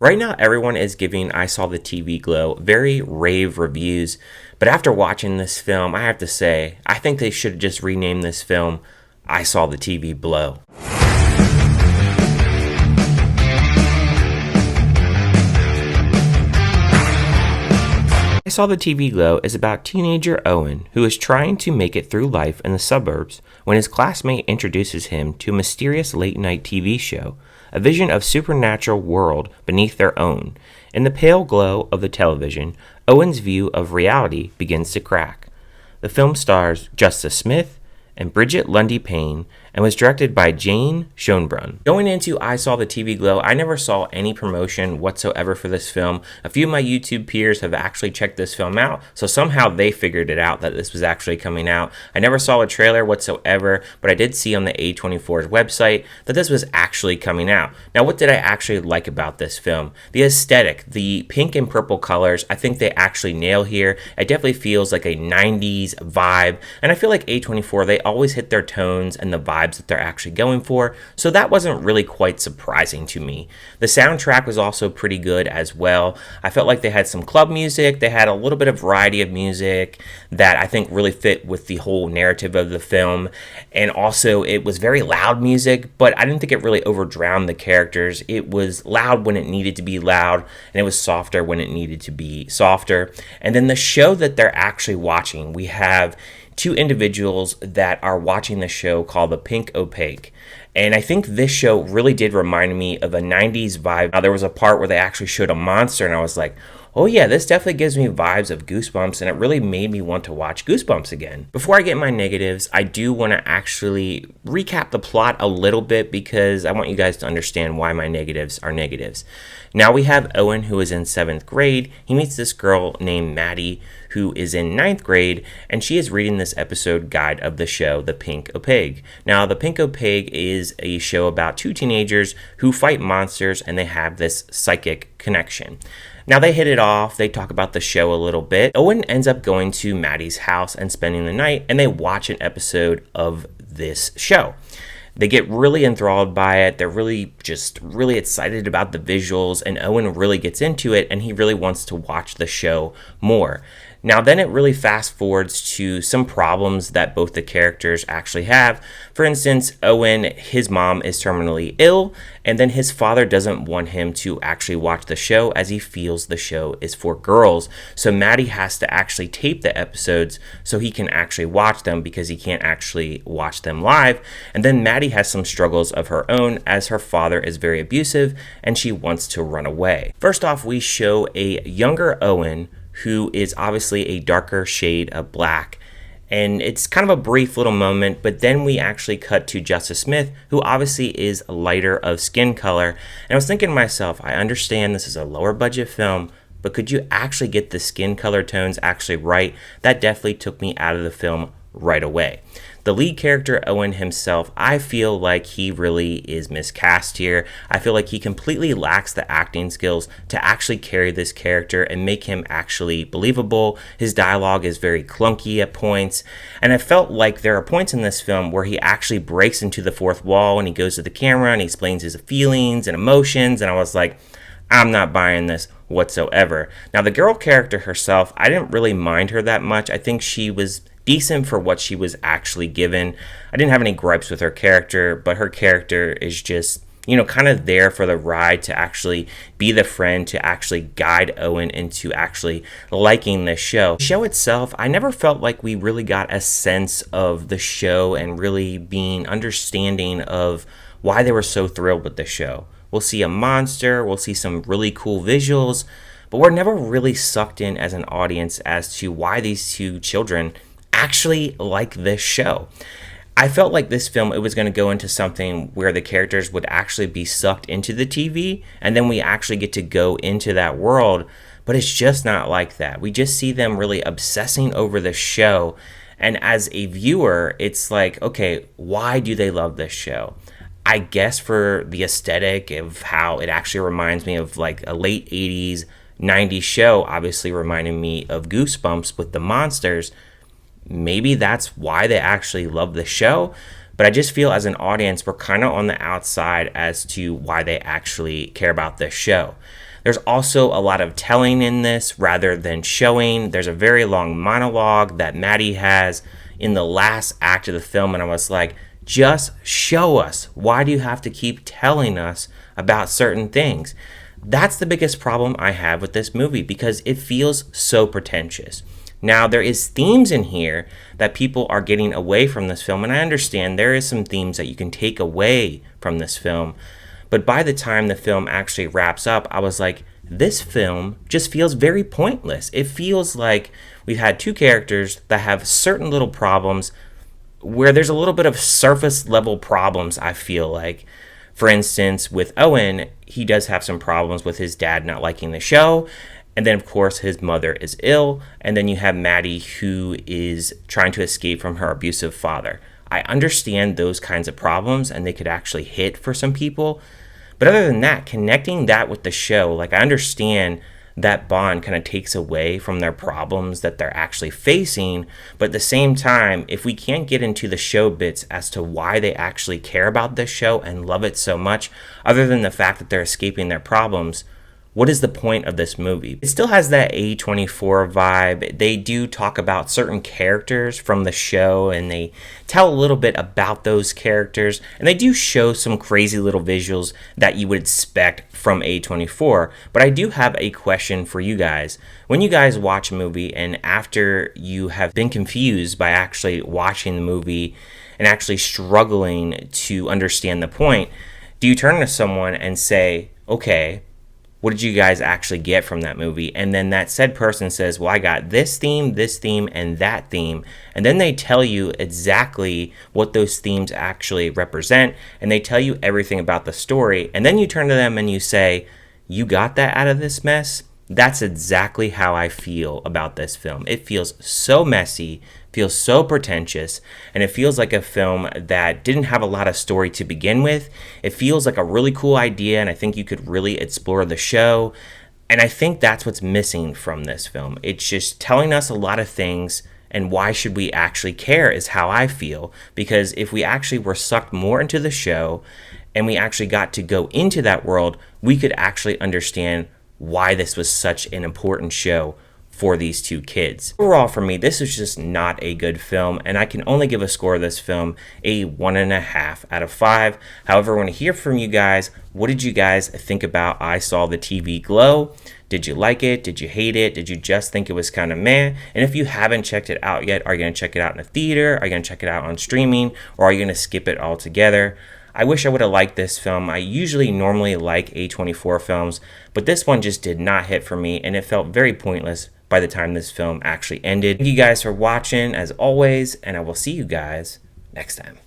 Right now, everyone is giving I Saw the TV Glow very rave reviews, but after watching this film, I have to say, I think they should just rename this film I Saw the TV Blow. I Saw the TV Glow is about teenager Owen, who is trying to make it through life in the suburbs when his classmate introduces him to a mysterious late-night TV show, a vision of supernatural world beneath their own. In the pale glow of the television, Owen's view of reality begins to crack. The film stars Justicesmith and Brigette Lundy-Paine and was directed by Schoenbrun. Going into I Saw the TV Glow, I never saw any promotion whatsoever for this film. A few of my YouTube peers have actually checked this film out, so somehow they figured it out that this was actually coming out. I never saw a trailer whatsoever, but I did see on the A24's website that this was actually coming out. Now, what did I actually like about this film? The aesthetic, the pink and purple colors, I think they actually nail here. It definitely feels like a 90s vibe, and I feel like A24, they always hit their tones and the vibes that they're actually going for, so that wasn't really quite surprising to me. The soundtrack was also pretty good as well. I felt like they had some club music, they had a little bit of variety of music that I think really fit with the whole narrative of the film, and also it was very loud music, but I didn't think it really overdrowned the characters. It was loud when it needed to be loud, and it was softer when it needed to be softer. And then the show that they're actually watching, we have two individuals that are watching the show called The Pink Opaque. And I think this show really did remind me of a 90s vibe. Now, there was a part where they actually showed a monster, and I was like, oh yeah, this definitely gives me vibes of Goosebumps, and it really made me want to watch Goosebumps again. Before I get my negatives, I do want to actually recap the plot a little bit because I want you guys to understand why my negatives are negatives. Now we have Owen, who is in 7th grade. He meets this girl named Maddie, who is in 9th grade, and she is reading this episode guide of the show, The Pink Opaque. Now, The Pink Opaque is a show about two teenagers who fight monsters, and they have this psychic connection. Now, they hit it off, they talk about the show a little bit. Owen ends up going to Maddie's house and spending the night, and they watch an episode of this show. They get really enthralled by it. They're really excited about the visuals, and Owen really gets into it, and he really wants to watch the show more. Now, then it really fast forwards to some problems that both the characters actually have. For instance, Owen, his mom is terminally ill, and then his father doesn't want him to actually watch the show as he feels the show is for girls. So Maddie has to actually tape the episodes so he can actually watch them because he can't actually watch them live. And then Maddie has some struggles of her own as her father is very abusive and she wants to run away. First off, we show a younger Owen who is obviously a darker shade of black. And it's kind of a brief little moment, but then we actually cut to Justicesmith, who obviously is lighter of skin color. And I was thinking to myself, I understand this is a lower budget film, but could you actually get the skin color tones actually right? That definitely took me out of the film right away. The lead character, Owen himself, I feel like he really is miscast here. I feel like he completely lacks the acting skills to actually carry this character and make him actually believable. His dialogue is very clunky at points, and I felt like there are points in this film where he actually breaks into the fourth wall and he goes to the camera and he explains his feelings and emotions, and I was like, I'm not buying this whatsoever. Now, the girl character herself, I didn't really mind her that much. I think she was decent for what she was actually given. I didn't have any gripes with her character, but her character is just, kind of there for the ride to actually be the friend, to actually guide Owen into actually liking this show. The show itself, I never felt like we really got a sense of the show and really being understanding of why they were so thrilled with the show. We'll see a monster, we'll see some really cool visuals, but we're never really sucked in as an audience as to why these two children actually like this show. I felt like this film, it was going to go into something where the characters would actually be sucked into the TV, and then we actually get to go into that world, but it's just not like that. We just see them really obsessing over the show, and as a viewer, it's like, okay, why do they love this show? I guess for the aesthetic of how it actually reminds me of like a late 80s, 90s show, obviously reminding me of Goosebumps with the monsters. Maybe that's why they actually love the show, but I just feel as an audience, we're kind of on the outside as to why they actually care about this show. There's also a lot of telling in this rather than showing. There's a very long monologue that Maddie has in the last act of the film, and I was like, just show us. Why do you have to keep telling us about certain things? That's the biggest problem I have with this movie, because it feels so pretentious. Now, there is themes in here that people are getting away from this film, and I understand there is some themes that you can take away from this film, but by the time the film actually wraps up, I was like, this film just feels very pointless. It feels like we've had two characters that have certain little problems where there's a little bit of surface level problems, I feel like. For instance, with Owen, he does have some problems with his dad not liking the show. And then, of course, his mother is ill. And then you have Maddie, who is trying to escape from her abusive father. I understand those kinds of problems, and they could actually hit for some people. But other than that, connecting that with the show, like, I understand that bond kind of takes away from their problems that they're actually facing. But at the same time, if we can't get into the show bits as to why they actually care about this show and love it so much, other than the fact that they're escaping their problems, what is the point of this movie? It still has that A24 vibe. They do talk about certain characters from the show, and they tell a little bit about those characters, and they do show some crazy little visuals that you would expect from A24. But I do have a question for you guys. When you guys watch a movie, and after you have been confused by actually watching the movie and actually struggling to understand the point, do you turn to someone and say, okay, what did you guys actually get from that movie? And then that said person says, well, I got this theme, and that theme. And then they tell you exactly what those themes actually represent. And they tell you everything about the story. And then you turn to them and you say, you got that out of this mess? That's exactly how I feel about this film. It feels so messy, feels so pretentious, and it feels like a film that didn't have a lot of story to begin with. It feels like a really cool idea, and I think you could really explore the show. And I think that's what's missing from this film. It's just telling us a lot of things, and why should we actually care is how I feel. Because if we actually were sucked more into the show, and we actually got to go into that world, we could actually understand why this was such an important show for these two kids. Overall, for me, this is just not a good film, and I can only give a score of this film a 1.5 out of 5. However, I want to hear from you guys. What did you guys think about I Saw the TV Glow? Did you like it? Did you hate it? Did you just think it was kind of meh? And if you haven't checked it out yet, are you going to check it out in a theater? Are you going to check it out on streaming? Or are you going to skip it altogether? I wish I would have liked this film. I normally like A24 films, but this one just did not hit for me, and it felt very pointless by the time this film actually ended. Thank you guys for watching, as always, and I will see you guys next time.